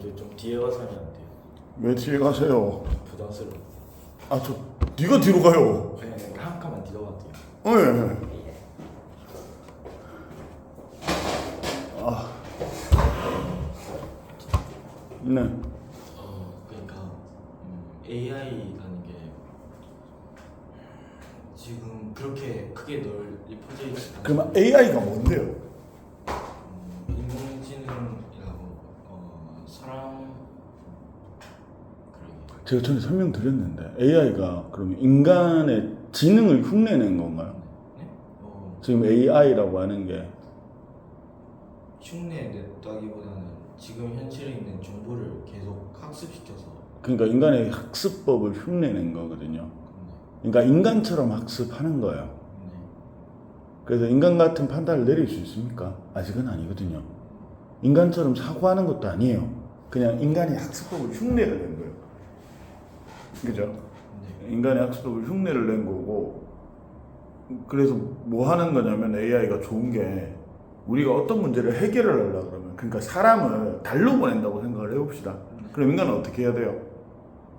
이제 좀 뒤에 가서 하면 안 돼요? 왜 뒤에 가세요? 부담스러워. 저 네가 뒤로 가요. 그냥 한 칸만 뒤로 가도 돼요. 예. 네. 그러니까 AI라는 게 지금 그렇게 크게 널리 퍼져 있지 않아요. 그러면 AI가 뭔데요? 인공지능이라고 사람 그러게. 제가 전에 설명드렸는데 AI가 그러면 인간의 지능을 흉내낸 건가요? 네? 지금 AI라고 하는 게 흉내 냈다기보다는 지금 현실에 있는 정보를 계속 학습시켜서. 그러니까 인간의 학습법을 흉내낸 거거든요. 그러니까 인간처럼 학습하는 거예요. 네. 그래서 인간 같은 판단을 내릴 수 있습니까? 아직은 아니거든요. 인간처럼 사고하는 것도 아니에요. 그냥 인간의 학습법을 흉내를 낸 거예요. 그죠? 네. 인간의 학습법을 흉내를 낸 거고, 그래서 뭐 하는 거냐면 AI가 좋은 게 우리가 어떤 문제를 해결을 하려고 그러면, 그러니까 사람을 달로 보낸다고 생각을 해봅시다. 그럼 인간은 어떻게 해야 돼요?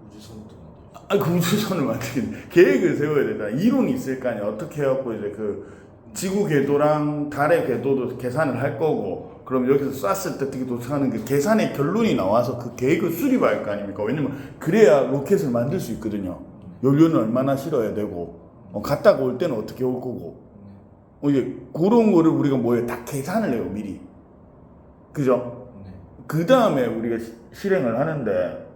우주선부터 만들죠. 그 우주선을 만들긴 계획을 세워야 되잖아. 이론이 있을 거 아니야. 어떻게 해갖고 이제 그 지구 궤도랑 달의 궤도도 계산을 할 거고, 그럼 여기서 쐈을 때 어떻게 도착하는 그 계산의 결론이 나와서 그 계획을 수립할 거 아닙니까? 왜냐면 그래야 로켓을 만들 수 있거든요. 연료는 얼마나 실어야 되고, 갔다가 올 때는 어떻게 올 거고, 이제 그런 거를 우리가 뭐에 다 계산을 해요, 미리. 그죠? 네. 그 다음에 우리가 실행을 하는데,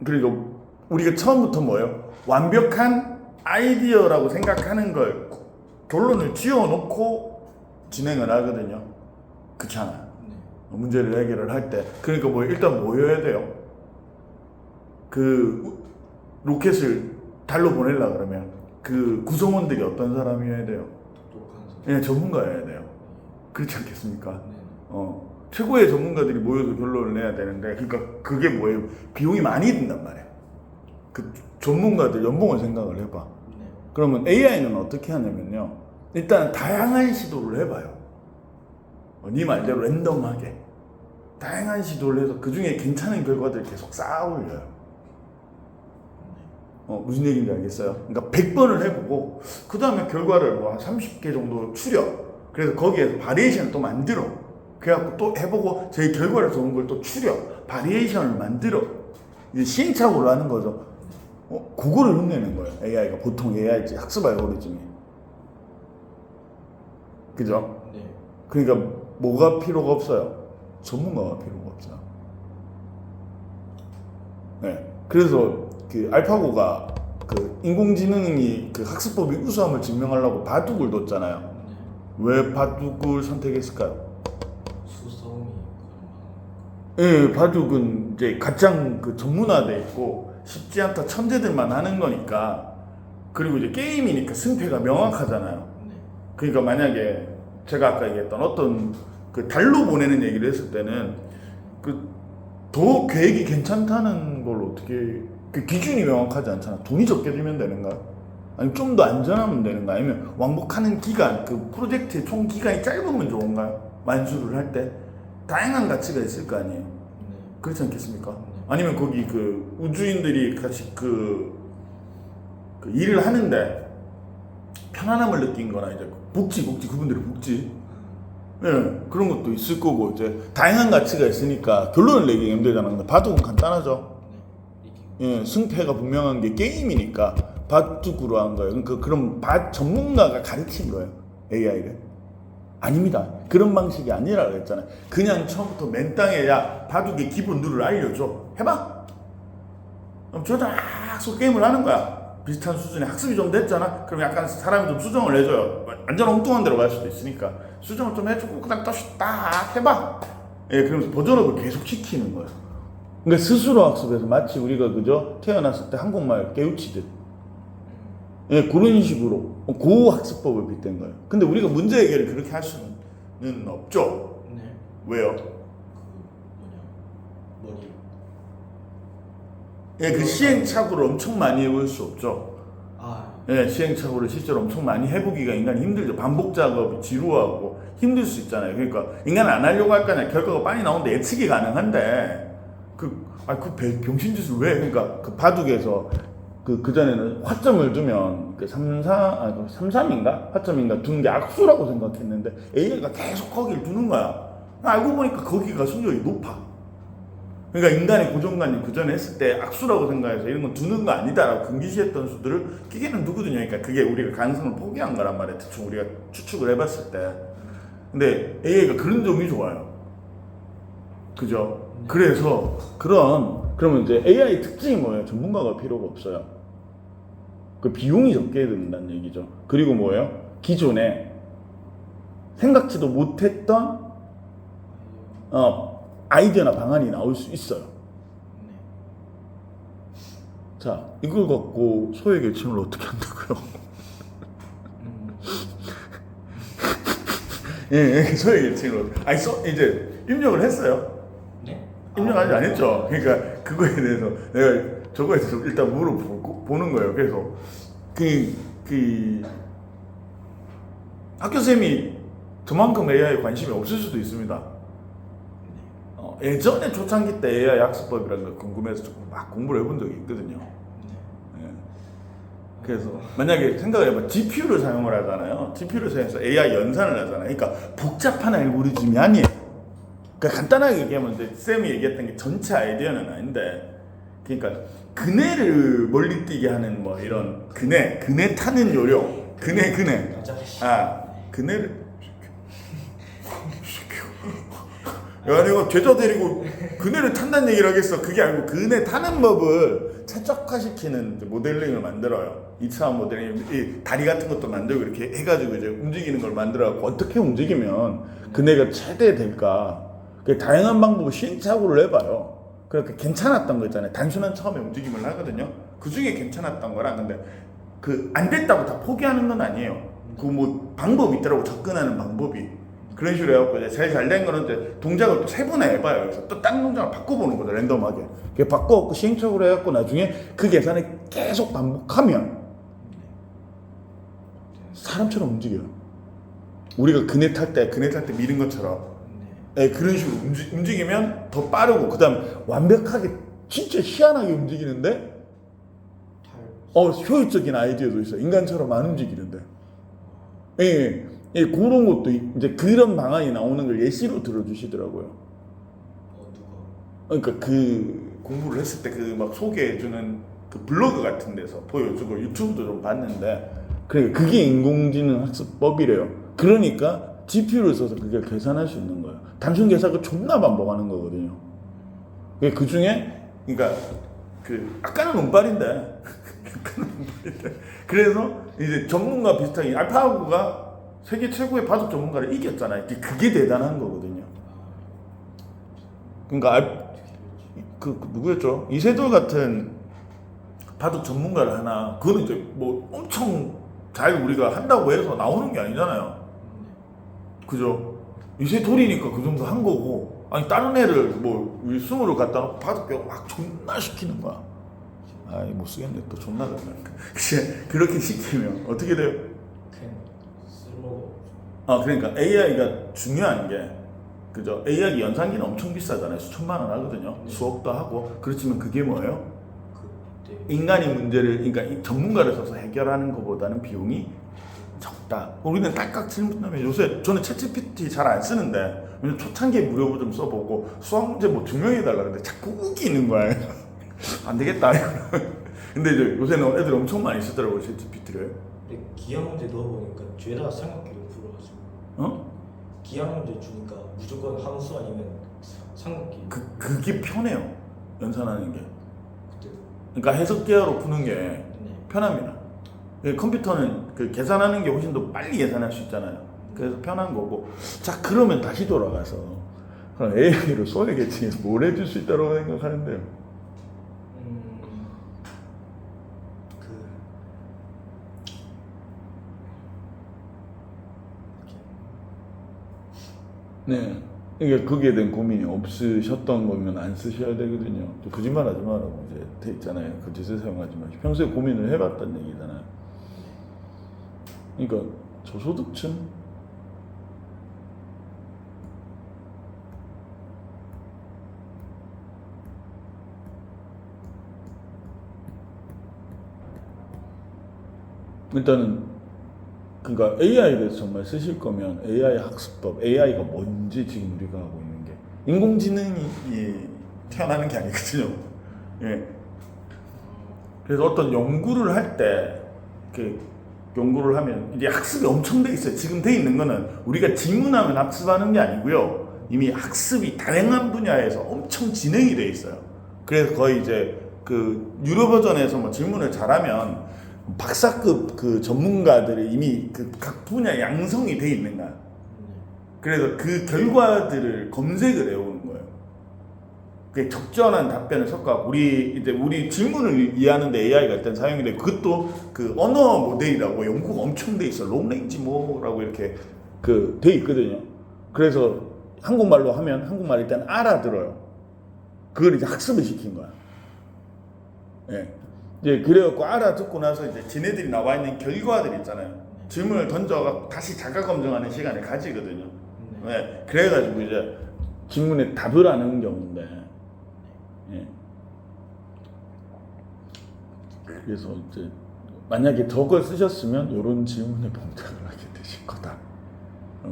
그리고 우리가 처음부터 뭐예요? 완벽한 아이디어라고 생각하는 걸 결론을 지어놓고 진행을 하거든요. 그렇잖아요. 네. 문제를 해결을 할 때. 그러니까 뭐 일단 뭐 해야 돼요? 그 로켓을 달로 보내려고 그러면 그 구성원들이 어떤 사람이어야 돼요? 똑똑한 예, 전문가여야 돼요. 그렇지 않겠습니까? 네. 최고의 전문가들이 모여서 결론을 내야 되는데, 그러니까 그게 뭐예요? 비용이 많이 든단 말이에요. 그 전문가들 연봉을 생각을 해봐. 네. 그러면 AI는 어떻게 하냐면요. 일단 다양한 시도를 해봐요. 네 말대로 랜덤하게. 다양한 시도를 해서 그 중에 괜찮은 결과들을 계속 쌓아 올려요. 무슨 얘기인지 알겠어요? 그러니까 100번을 해보고, 그 다음에 결과를 뭐 한 30개 정도 추려. 그래서 거기에서 바리에이션을 또 만들어. 그래갖고 또 해보고, 저희 결과를 좋은 걸 또 추려. 바리에이션을 만들어. 이제 시행착오를 하는 거죠. 그거를 흉내는 거예요. AI가. 보통 AI 학습 알고리즘이. 그죠? 네. 그러니까 뭐가 필요가 없어요? 전문가가 필요가 없어요. 네. 그래서 그 알파고가 그 인공지능이 그 학습법이 우수함을 증명하려고 바둑을 뒀잖아요. 네. 왜 바둑을 선택했을까요? 수싸움이 예, 바둑은 이제 가장 그 전문화돼 있고 쉽지 않다 천재들만 하는 거니까. 그리고 이제 게임이니까 승패가 명확하잖아요. 네. 그러니까 만약에 제가 아까 얘기했던 어떤 그 달로 보내는 얘기를 했을 때는 그 더 계획이 괜찮다는 걸 어떻게, 그 기준이 명확하지 않잖아. 돈이 적게 들면 되는가요? 아니면 좀 더 안전하면 되는가? 아니면 왕복하는 기간, 그 프로젝트의 총 기간이 짧으면 좋은가요? 만수를 할 때 다양한 가치가 있을 거 아니에요. 네. 그렇지 않겠습니까? 네. 아니면 거기 그 우주인들이 같이 그 일을 하는데 편안함을 느낀 거나 이제 복지 그분들의 복지, 예, 그런 것도 있을 거고, 이제 다양한 가치가 있으니까 결론을 내기 힘들잖아. 근데 바둑은 간단하죠. 네. 이게 예, 승패가 분명한 게 게임이니까 바둑으로 한 거예요. 그러니까 그럼 전문가가 가르친 거예요, AI를. 아닙니다. 그런 방식이 아니라 그랬잖아요. 그냥 처음부터 맨땅에 야 바둑의 기본 룰을 알려줘, 해봐. 그럼 저작서 게임을 하는 거야. 비슷한 수준의 학습이 좀 됐잖아. 그럼 약간 사람이 좀 수정을 해줘요. 완전 엉뚱한 데로 갈 수도 있으니까 수정을 좀 해주고 그다음 또 딱 해봐. 예, 그러면서 버전업을 계속 시키는 거예요. 그러니까 스스로 학습해서 마치 우리가 그죠, 태어났을 때 한국말 깨우치듯, 예, 그런 식으로 그 학습법을 빗댄 거예요. 근데 우리가 문제 해결을 그렇게 할 수는 없죠. 네. 왜요? 그 머리. 예, 그 시행착오를 엄청 많이 해볼 수 없죠. 예, 시행착오를 실제로 엄청 많이 해보기가 인간이 힘들죠. 반복 작업이 지루하고 힘들 수 있잖아요. 그러니까 인간은 안 하려고 할 거 아니야. 결과가 빨리 나오는데 예측이 가능한데 병신 짓을 왜? 그러니까 그 바둑에서 그 전에는 화점을 두면 그 3-3인가 화점인가 두는 게 악수라고 생각했는데 AI가 계속 거기를 두는 거야. 알고 보니까 거기가 승률이 높아. 그러니까 인간의 고정관념 그 전에 했을 때 악수라고 생각해서 이런 건 두는 거 아니다라고 금기시했던 수들을 기계는 두거든요. 그러니까 그게 우리가 가능성을 포기한 거란 말이야. 대충 우리가 추측을 해봤을 때. 근데 AI가 그런 점이 좋아요. 그죠? 그래서 그러면 이제 AI 특징이 뭐예요? 전문가가 필요가 없어요. 그 비용이 적게 든다는 얘기죠. 그리고 뭐예요? 기존에 생각지도 못했던 아이디어나 방안이 나올 수 있어요. 자, 이걸 갖고 소외 계층을 어떻게 한다고요? 예, 소외 계층을 이제 입력을 했어요. 네? 입력 아직 안 했죠. 그러니까 그거에 대해서 내가 저거에 대해서 일단 물어보는 거예요. 그래서 그 학교 쌤이 저만큼 AI에 관심이 없을 수도 있습니다. 예전에 초창기 때 AI 학습법이라는 걸 궁금해서 조금 막 공부를 해본 적이 있거든요. 예. 그래서 만약에 생각을 해봐. GPU를 사용을 하잖아요. GPU를 사용해서 AI 연산을 하잖아요. 그러니까 복잡한 알고리즘이 아니에요. 그러니까 간단하게 얘기하면 이제 쌤이 얘기했던 게 전체 아이디어는 아닌데, 그러니까 그네를 멀리 뛰게 하는 뭐 이런 그네 타는 요령, 그네를 야, 내가 죄다 데리고 그네를 탄다는 얘기를 하겠어. 그게 아니고 그네 타는 법을 최적화시키는 모델링을 만들어요. 2차원 모델링, 이 다리 같은 것도 만들고 이렇게 해가지고 이제 움직이는 걸 만들어갖고 어떻게 움직이면 그네가 최대 될까. 다양한 방법을 시행착오를 해봐요. 그러니까 괜찮았던 거 있잖아요. 단순한 처음에 움직임을 하거든요. 그 중에 괜찮았던 거랑, 근데 안 됐다고 다 포기하는 건 아니에요. 뭐 방법이 있더라고, 접근하는 방법이. 그런 식으로 해갖고 이제 제일 잘 된 거는 이제 동작을 또 세분화해봐요. 그래서 또 다른 동작을 바꿔보는 거죠, 랜덤하게. 바꿔갖고 시행착오를 해갖고 나중에 그 계산을 계속 반복하면 사람처럼 움직여요. 우리가 그네 탈 때 미는 것처럼. 네, 그런 식으로 움직이면 더 빠르고, 그 다음 완벽하게 진짜 희한하게 움직이는데 효율적인 아이디어도 있어요. 인간처럼 안 움직이는데. 그런 것도 이제 그런 방안이 나오는 걸 예시로 들어주시더라고요. 누가? 그러니까 공부를 했을 때 막 소개해주는 블로그 같은 데서 보여주고 유튜브도 좀 봤는데, 그러니까 그게 인공지능 학습법이래요. 그러니까 GPU를 써서 그게 계산할 수 있는 거예요. 단순 계산을 존나 반복하는 거거든요. 그 중에 그러니까 아까는 운빨인데 그래서 이제 전문가 비슷하게 알파고가 세계 최고의 바둑 전문가를 이겼잖아요. 그게 대단한 거거든요. 그러니까 누구였죠? 이세돌 같은 바둑 전문가를 하나, 그거는 이제 뭐 엄청 잘 우리가 한다고 해서 나오는 게 아니잖아요. 그죠? 이세돌이니까 그 정도 한 거고, 아니 다른 애를 뭐 승으로 갖다 놓고 바둑 배우고 막 존나 시키는 거야. 아이 못 쓰겠네, 또 존나 그렇게 시키면 어떻게 돼요? 그러니까 AI가 중요한 게, 그죠? AI 연산기는 엄청 비싸잖아요. 수천만 원 하거든요. 수억도 하고. 그렇지만 그게 뭐예요? 인간이 문제를, 그러니까 전문가를 써서 해결하는 것보다는 비용이 적다. 우리는 딸깍 질문하면, 요새 저는 챗GPT 잘 안 쓰는데, 왜냐면 초창기에 무료 버전 써보고 수학 문제 뭐 증명해달라 그러는데 자꾸 우기는 거예요. 안 되겠다. 근데 이제 요새는 애들 엄청 많이 쓰더라고요, 챗GPT를. 근데 기하 문제 넣어보니까 죄다 삼각형으로 풀어가지고. 기하 문제 주니까 무조건 함수 아니면 삼각형. 그게 편해요, 연산하는 게. 그러니까 해석계열로 푸는 게 편합니다. 컴퓨터는 계산하는 게 훨씬 더 빨리 계산할 수 있잖아요. 그래서 편한 거고. 자, 그러면 다시 돌아가서 AI로 소외 계층에서 뭘 해줄 수 있다고 생각하는데요? 네. 그러니까 거기에 대한 고민이 없으셨던 거면 안 쓰셔야 되거든요. 또 거짓말 하지 말라고 이제 돼 있잖아요. 그 짓을 사용하지 마시고. 평소에 고민을 해봤다는 얘기잖아요. 그러니까 저소득층? 일단은 그러니까 AI를 정말 쓰실 거면 AI 학습법, AI가 뭔지 지금 우리가 하고 있는 게 인공지능이 태어나는 게 아니거든요. 예. 그래서 어떤 연구를 할 때 그 연구를 하면 이제 학습이 엄청 돼 있어요. 지금 돼 있는 거는 우리가 질문하면 학습하는 게 아니고요. 이미 학습이 다양한 분야에서 엄청 진행이 돼 있어요. 그래서 거의 이제 그 유료 버전에서 뭐 질문을 잘하면 박사급 그 전문가들이 이미 그 각 분야 양성이 돼 있는 거야. 그래서 그 결과들을 검색을 해오는 거예요. 그 적절한 답변을 섞어 우리 질문을 이해하는데 AI가 일단 사용이 돼. 그것도 그 언어 모델이라고 연구가 엄청 돼 있어. 롱레인지 뭐라고 이렇게 그 돼 있거든요. 그래서 한국말로 하면 한국말 일단 알아들어요. 그걸 이제 학습을 시킨 거야. 예. 이제 그래갖고 알아듣고 나서 이제 지네들이 나와 있는 결과들 있잖아요. 질문을 던져가 다시 자가 검증하는 시간을 가지거든요. 예. 그래가지고 이제 질문에 답을 하는 경우인데. 예. 그래서 이제 만약에 저걸 쓰셨으면 이런 질문에 봉착을 하게 되실 거다.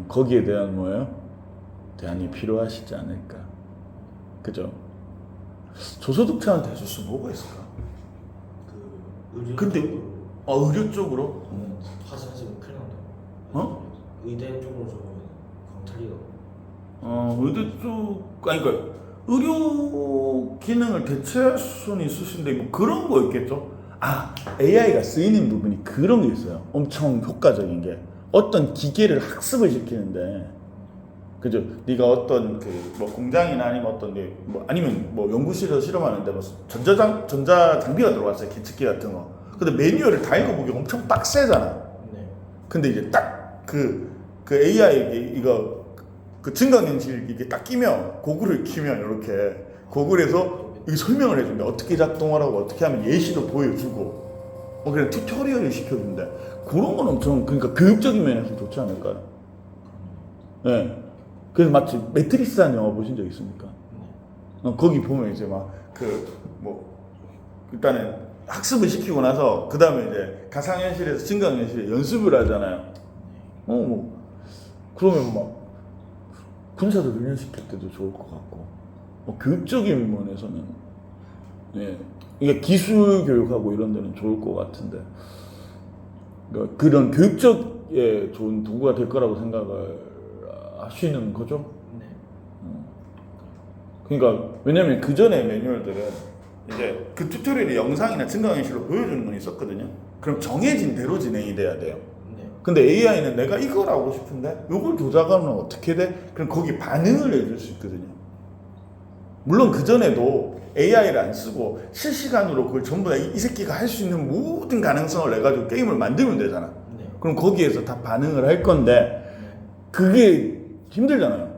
거기에 대한 뭐예요? 대안이 필요하시지 않을까. 그죠? 저소득층한테 해줄 수 뭐가 있을까? 그 의료 근데 쪽으로 의료 쪽으로? 화장실은 큰일 난다. 어? 의대 쪽으로 좀 강탈이가. 의대 쪽 아니 그러니까 의료 기능을 대체할 수는 있으신데 뭐 그런 거 있겠죠? AI가 쓰이는 부분이 그런 게 있어요. 엄청 효과적인 게 어떤 기계를 학습을 시키는데, 그죠? 네가 어떤 그 뭐 공장이나 아니면 어떤 뭐 아니면 뭐 연구실에서 실험하는데 뭐 전자 장비가 들어왔어요. 계측기 같은 거. 근데 매뉴얼을 다 읽어보기 엄청 빡세잖아. 네. 근데 이제 딱 그 AI 이거 그 증강현실 이게 딱 끼면 고글을 키면 이렇게 고글에서 이 설명을 해준대. 어떻게 작동하라고 어떻게 하면 예시도 보여주고 그냥 튜토리얼을 시켜준대. 그런 건 엄청 그러니까 교육적인 면에서 좋지 않을까요? 네. 그래서 마치 매트리스라는 영화 보신 적 있습니까? 거기 보면 이제 막 그 뭐 일단은 학습을 시키고 나서 그 다음에 이제 가상현실에서 증강현실에 연습을 하잖아요. 뭐 그러면 막 군사도 훈련시킬 때도 좋을 것 같고 교육적인 면에서는 예 이게 기술 교육하고 이런 데는 좋을 것 같은데 그러니까 그런 교육적에 좋은 도구가 될 거라고 생각을 하시는 거죠? 네. 그러니까 왜냐면 그 전에 매뉴얼들은 이제 그 튜토리얼이 영상이나 증강현실로 보여주는 건 있었거든요. 그럼 정해진 대로 진행이 돼야 돼요. 네. 근데 AI는 내가 이걸 하고 싶은데 이걸 조작하면 어떻게 돼? 그럼 거기 반응을 해줄 수 있거든요. 물론 그 전에도 AI를 안 쓰고 실시간으로 그걸 전부 다 이 새끼가 할 수 있는 모든 가능성을 내가지고 게임을 만들면 되잖아. 네. 그럼 거기에서 다 반응을 할 건데 그게 힘들잖아요.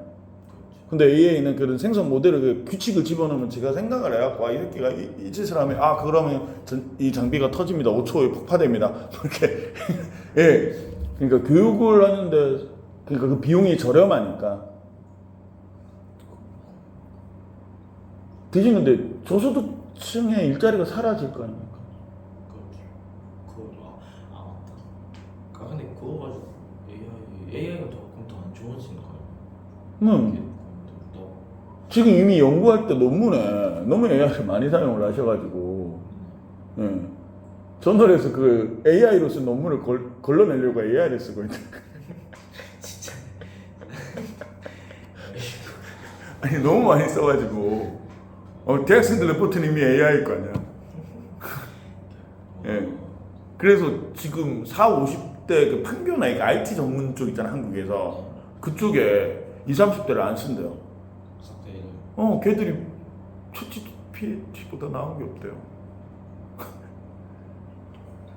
근데 AI는 그런 생성 모델을 그 규칙을 집어넣으면 제가 생각을 해갖고 이 새끼가 이 짓을 하면 그러면 이 장비가 터집니다. 5초 후에 폭파됩니다. 이렇게 예. 그러니까 교육을 하는데 그러니까 그 비용이 저렴하니까 대신 근데 저소득층의 일자리가 사라질 거 아닙니까? 맞다. 근데 그거 가지고 AI가 조금 더 안 좋아지는 거예요. 지금 이미 연구할 때 논문에 너무 AI를 많이 사용을 하셔가지고 예. 저널에서 그 AI로 쓴 논문을 걸러내려고 AI를 쓰고 있는 진짜. 아니 너무 많이 써가지고 대학생들 레포트는 이미 AI일 거 아니야. 예. 그래서 지금 40, 50대 그 판교나 IT 전문 쪽 있잖아 한국에서 그쪽에 20, 30대를 안 쓴대요. 걔들이 챗GPT보다 나은 게 없대요.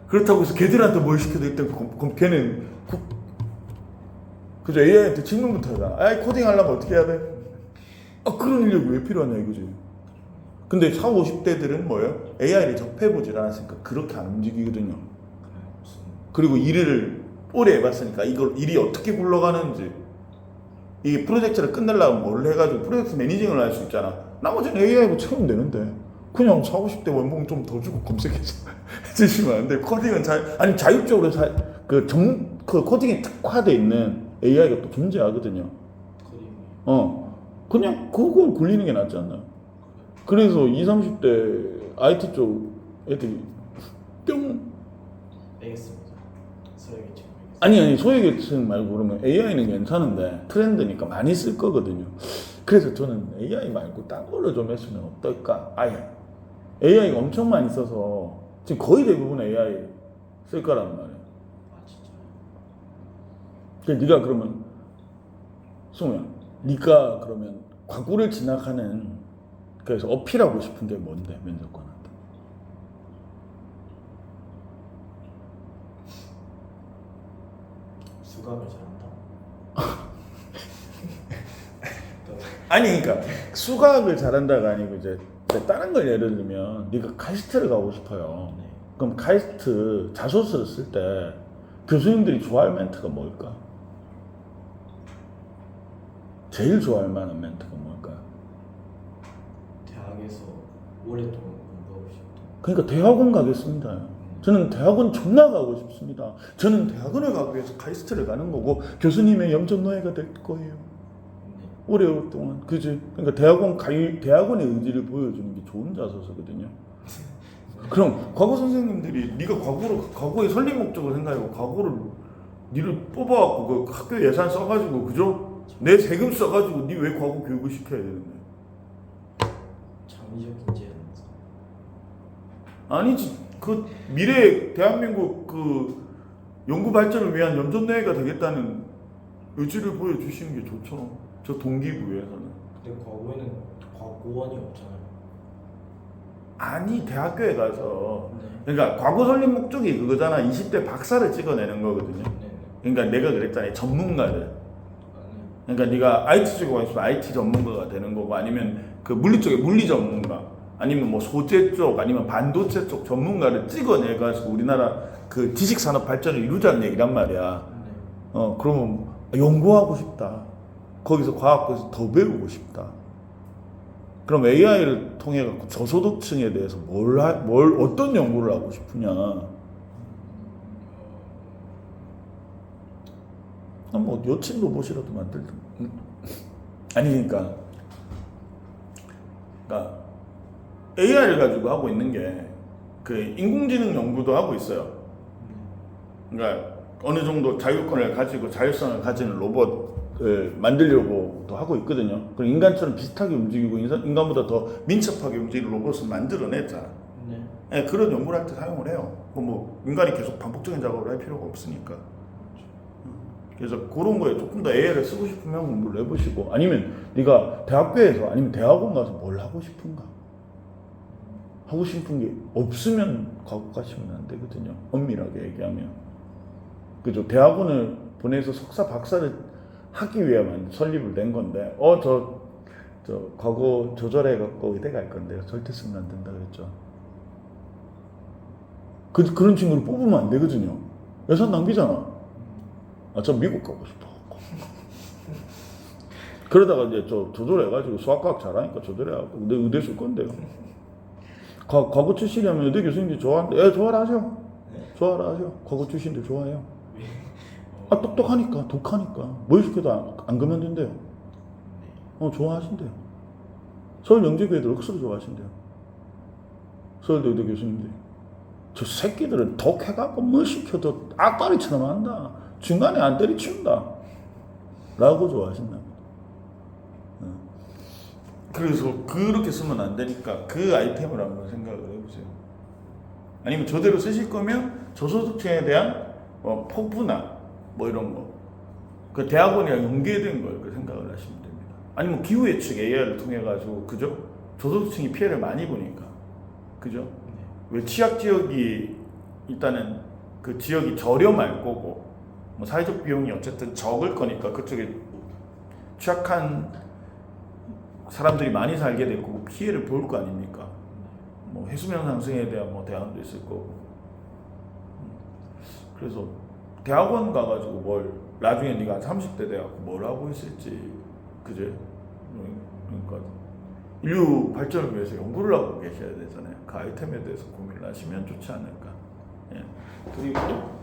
그렇다고 해서 걔들한테 뭘 시켜도 일단 그럼 걔는 그죠? AI한테 질문부터 하잖아. AI 코딩 하려면 어떻게 해야 돼? 그런 인력이 왜 필요하냐 이거지. 근데 40, 50대들은 뭐예요? AI를 접해보질 않았으니까 그렇게 안 움직이거든요. 그리고 일을 오래 해봤으니까 이걸 일이 어떻게 굴러가는지 이 프로젝트를 끝내려면 뭘 해가지고 프로젝트 매니징을 할 수 있잖아. 나머지는 AI로 채우면 되는데 그냥 40, 50대 원봉 좀 더 주고 검색해서 해주시면 안 돼요. 코딩은 아니 자율적으로 그 코딩에 특화돼 있는 AI가 또 존재하거든요. 거의 그냥 그걸 굴리는 게 낫지 않나요? 그래서 20, 30대 IT 쪽 애들이 뿅. 알겠습니다. 소외계층 아니 소외계층 말고 그러면 AI는 괜찮은데 트렌드니까 많이 쓸 거거든요. 그래서 저는 AI 말고 딴 걸로 좀 했으면 어떨까? 아예 AI가 엄청 많이 써서 지금 거의 대부분 AI 쓸 거란 말이에요. 아 진짜. 그래서 네가 그러면 승우야, 네가 그러면 과거를 지나가는 그래서 어필하고 싶은 게 뭔데 면접관한테? 수감을 잘한다. 아니 그러니까 수학을 잘한다가 아니고 이제 다른 걸 예를 들면 네가 카이스트를 가고 싶어요. 네. 그럼 카이스트 자소서를 쓸 때 교수님들이 좋아할 멘트가 뭘까? 제일 좋아할 만한 멘트가 뭘까? 대학에서 오랫동안 공부하고 싶다. 그러니까 대학원 가겠습니다. 저는 대학원 존나 가고 싶습니다. 저는 대학원을 가기 위해서 카이스트를 가는 거고 교수님의 염전노예가 될 거예요. 네. 오랫동안 그지? 그러니까 대학원의 의지를 보여주는 게 좋은 자소서거든요. 그럼 과거 선생님들이 네가 과거의 설립 목적을 생각하고 과거를 니를 뽑아갖고 그 학교 예산 써가지고 그죠? 내 세금 써가지고 니 왜 과거 교육을 시켜야 되는데? 창의적 인재라면서. 아니지. 그 미래 대한민국 그 연구 발전을 위한 염전노예가 되겠다는 의지를 보여주시는 게 좋죠. 저 동기부여에서는. 근데 과거에는 과고원이 없잖아요. 아니 대학교에 가서 네. 그러니까 과거 설립 목적이 그거잖아. 20대 박사를 찍어내는 거거든요. 네. 그러니까 내가 그랬잖아요. 전문가들. 아, 그러니까 네가 IT 쪽에 가 있으면 IT 전문가가 되는 거고 아니면 그 물리 쪽에 물리 전문가 아니면 뭐 소재 쪽 아니면 반도체 쪽 전문가를 찍어내 가지고 우리나라 그 지식 산업 발전을 이루자는 얘기란 말이야. 네. 그러면 연구하고 싶다. 거기서 과학에서 더 배우고 싶다. 그럼 AI를 통해 갖고 저소득층에 대해서 어떤 연구를 하고 싶으냐? 뭐 여친 로봇이라도 만들든. 아니 그러니까 AI를 가지고 하고 있는 게 그 인공지능 연구도 하고 있어요. 그러니까 어느 정도 자율권을 가지고 자율성을 가지는 로봇을 만들려고도 하고 있거든요. 그리고 인간처럼 비슷하게 움직이고 인간보다 더 민첩하게 움직이는 로봇을 만들어냈잖아. 네. 네, 그런 연구를 할 때 사용을 해요. 뭐 인간이 계속 반복적인 작업을 할 필요가 없으니까. 그래서 그런 거에 조금 더 AI를 쓰고 싶으면 공부를 해보시고 아니면 네가 대학교에서 아니면 대학원 가서 뭘 하고 싶은가? 하고 싶은 게 없으면 과거 가시면 안 되거든요. 엄밀하게 얘기하면. 그죠? 대학원을 보내서 석사 박사를 하기 위해만 설립을 된 건데 저 과거 조절해갖고 의대 갈 건데요. 절대 쓰면 안 된다 그랬죠. 그런 친구를 뽑으면 안 되거든요. 예산 낭비잖아. 저 미국 가고 싶어. 그러다가 이제 조절해가지고 수학과학 잘하니까 조절해갖고 내 의대 쓸 건데요. 과거 출신이라면 의대 교수님들이 좋아하는데, 좋아라 하세요. 네. 좋아라 하세요. 과거 출신들 좋아해요. 똑똑하니까, 독하니까. 뭘 시켜도 안 그만둔대요. 좋아하신대요. 서울 영재교회들 억수로 좋아하신대요. 서울대 의대 교수님들이. 저 새끼들은 독해갖고 뭘 시켜도 악바리처럼 한다. 중간에 안 때리친다. 라고 좋아하신다. 그래서 그렇게 쓰면 안 되니까 그 아이템을 한번 생각을 해보세요. 아니면 저대로 쓰실 거면 저소득층에 대한 포부나 뭐 이런 거, 그 대학원이랑 연계된 걸 그 생각을 하시면 됩니다. 아니면 기후예측 AI를 통해 가지고 그죠? 저소득층이 피해를 많이 보니까 그죠? 네. 왜 취약 지역이 일단은 그 지역이 저렴할 거고 뭐 사회적 비용이 어쨌든 적을 거니까 그쪽에 취약한 사람들이 많이 살게 될 거고 피해를 볼 거 아닙니까? 뭐 해수면 상승에 대한 뭐 대안도 있을 거고. 그래서 대학원 가가지고 뭘 나중에 네가 30대 돼갖고 뭘 하고 있을지 그제? 그러니까 인류 발전을 위해서 연구를 하고 계셔야 되잖아요. 그 아이템에 대해서 고민을 하시면 좋지 않을까. 예. 그리고